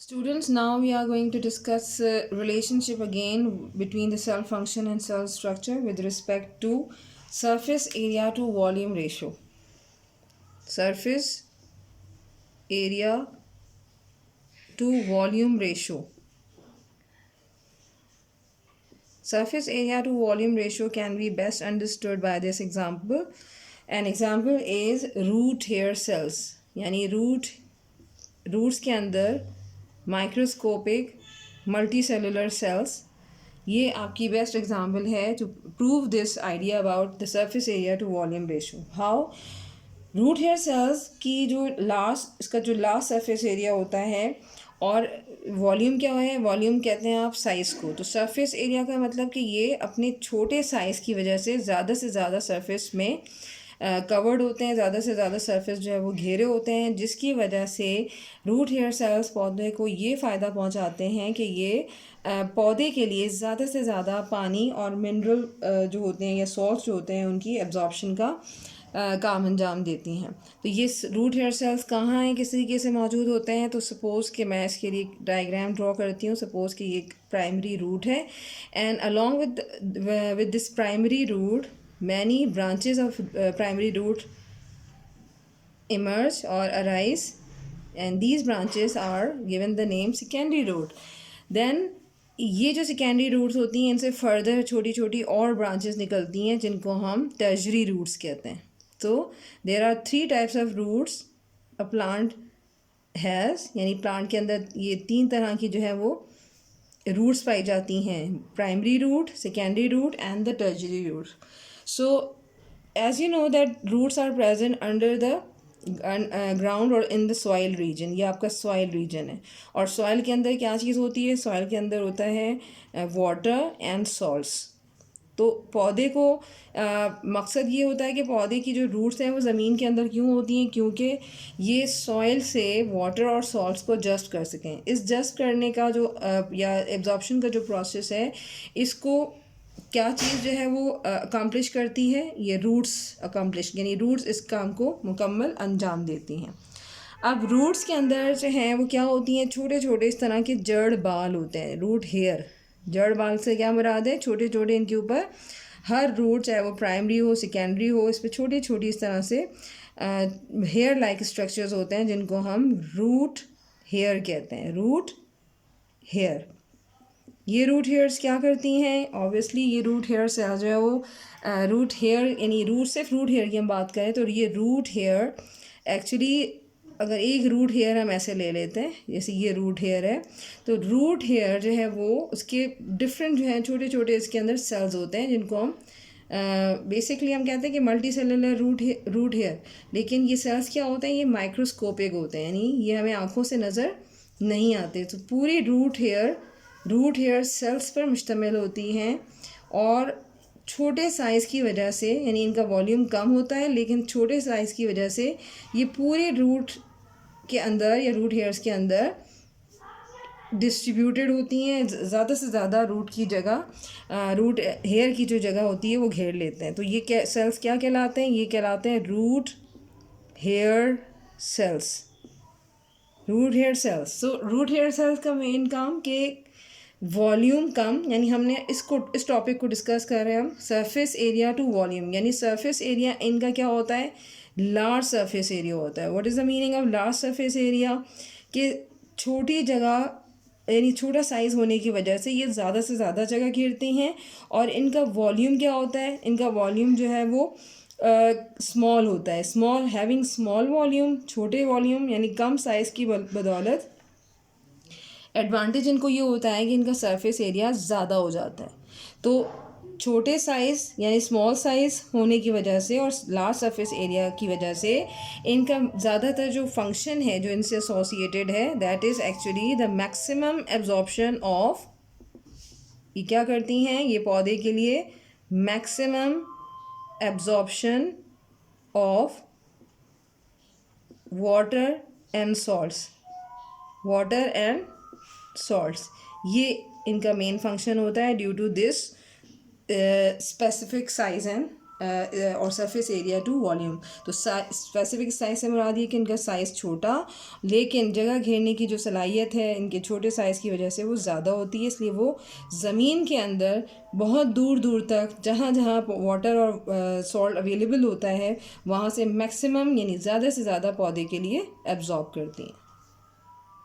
Students, now we are going to discuss relationship again between the cell function and cell structure with respect to surface area to volume ratio. Surface area to volume ratio. Surface area to volume ratio can be best understood by this example. An example is root hair cells. यानी roots के अंदर microscopic multicellular cells, ये आपकी best example है to prove this idea about the surface area to volume ratio. How root hair cells की इसका जो last surface area होता है और वॉल्यूम क्या है, वॉल्यूम कहते हैं आप साइज़ को. तो सरफेस एरिया का मतलब कि ये अपने छोटे साइज़ की वजह से ज़्यादा सरफेस में कवर्ड होते हैं, ज़्यादा से ज़्यादा सरफेस जो है वो घेरे होते हैं, जिसकी वजह से रूट हेयर सेल्स पौधे को ये फ़ायदा पहुंचाते हैं कि ये पौधे के लिए ज़्यादा से ज़्यादा पानी और मिनरल जो होते हैं या सॉल्ट्स जो होते हैं उनकी एब्जॉर्प्शन का काम अंजाम देती हैं. तो ये रूट हेयर सेल्स कहाँ हैं, किस तरीके से मौजूद होते हैं. तो सपोज़ कि मैं इसके लिए डायग्राम ड्रॉ करती हूँ. सपोज़ कि ये प्राइमरी रूट है and along with this primary root many branches of primary root emerge or arise, and these branches are given the name secondary root. Then ये जो secondary roots होती हैं इनसे further छोटी छोटी और branches निकलती हैं जिनको हम tertiary roots कहते हैं. तो there are 3 types of roots a plant has, यानी plant के अंदर ये 3 तरह की जो है वो roots पाई जाती हैं: primary root, secondary root and the tertiary root. So as you know that roots are present under the ground or in the soil region. ये आपका soil region है और soil के अंदर क्या चीज़ होती है, soil के अंदर होता है water and salts. तो पौधे को मकसद ये होता है कि पौधे की जो रूट्स हैं वो ज़मीन के अंदर क्यों होती हैं, क्योंकि ये सॉइल से वाटर और सॉल्ट्स को जस्ट कर सकें. इस जस्ट करने का जो या एब्जॉर्प्शन का जो प्रोसेस है, इसको क्या चीज़ जो है वो अकम्प्लिश करती है, ये रूट्स अकम्प्लिश, यानी रूट्स इस काम को मुकम्मल अंजाम देती हैं. अब रूट्स के अंदर जो हैं वो क्या होती हैं, छोटे छोटे इस तरह के जड़ बाल होते हैं, रूट हेयर. जड़ बाल से क्या मुराद है, छोटे छोटे इनके ऊपर हर रूट, चाहे वो प्राइमरी हो सेकेंडरी हो, इस पर छोटी छोटी इस तरह से हेयर लाइक स्ट्रक्चर्स होते हैं जिनको हम रूट हेयर कहते हैं. Root hair. ये रूट हेयर्स क्या करती हैं, ऑब्वियसली ये रूट हेयर सेल जो है वो रूट हेयर, यानी रूट सिर्फ रूट हेयर की हम बात करें तो ये रूट हेयर एक्चुअली, अगर एक रूट हेयर हम ऐसे ले लेते हैं जैसे ये रूट हेयर है, तो रूट हेयर जो है वो उसके डिफरेंट जो है छोटे छोटे इसके अंदर सेल्स होते हैं जिनको हम बेसिकली हम कहते हैं कि मल्टी सेलुलर रूट हेयर. लेकिन ये सेल्स क्या होते हैं, ये माइक्रोस्कोपिक होते हैं, यानी ये हमें आँखों से नज़र नहीं आते. तो पूरी रूट हेयर सेल्स पर मुश्तमिल होती हैं और छोटे साइज़ की वजह से, यानी इनका वॉल्यूम कम होता है लेकिन छोटे साइज़ की वजह से ये पूरे रूट के अंदर या रूट हेयर्स के अंदर डिस्ट्रीब्यूटेड होती हैं. ज़्यादा से ज़्यादा रूट की जगह, रूट हेयर की जो जगह होती है वो घेर लेते हैं. तो ये सेल्स क्या कहलाते हैं, ये कहलाते हैं root hair cells. Root hair cells. So root hair cells का मेन काम कि वॉल्यूम कम, यानी हमने इस टॉपिक को डिस्कस कर रहे हैं हम, सरफेस एरिया टू वॉल्यूम, यानी सरफेस एरिया इनका क्या होता है, लार्ज सरफेस एरिया होता है. What is the meaning of large surface area, कि छोटी जगह यानी छोटा साइज़ होने की वजह से ये ज़्यादा से ज़्यादा जगह घेरते हैं. और इनका वॉल्यूम क्या होता है, इनका वॉल्यूम जो है वो स्मॉल होता है. स्मॉल हैविंग स्मॉल वॉल्यूम, छोटे वॉल्यूम यानी कम साइज़ की बदौलत एडवांटेज इनको ये होता है कि इनका सरफेस एरिया ज़्यादा हो जाता है. तो छोटे साइज़ यानी स्मॉल साइज़ होने की वजह से और लार्ज सरफेस एरिया की वजह से इनका ज़्यादातर जो फंक्शन है जो इनसे एसोसिएटेड है, that is actually the maximum absorption of. ये क्या करती हैं, ये पौधे के लिए maximum absorption of water and salts. Water and salts, ये इनका मेन फंक्शन होता है due to this specific size and और सरफेस एरिया टू वॉल्यूम। तो स्पेसिफिक साइज से मुराद ये कि इनका साइज़ छोटा, लेकिन जगह घेरने की जो सलाहियत है इनके छोटे साइज़ की वजह से वो ज़्यादा होती है, इसलिए वो ज़मीन के अंदर बहुत दूर दूर तक जहाँ जहाँ वाटर और सॉल्ट अवेलेबल होता है वहाँ से मैक्सिमम यानी ज़्यादा से ज़्यादा पौधे के लिए एब्जॉर्ब करती हैं।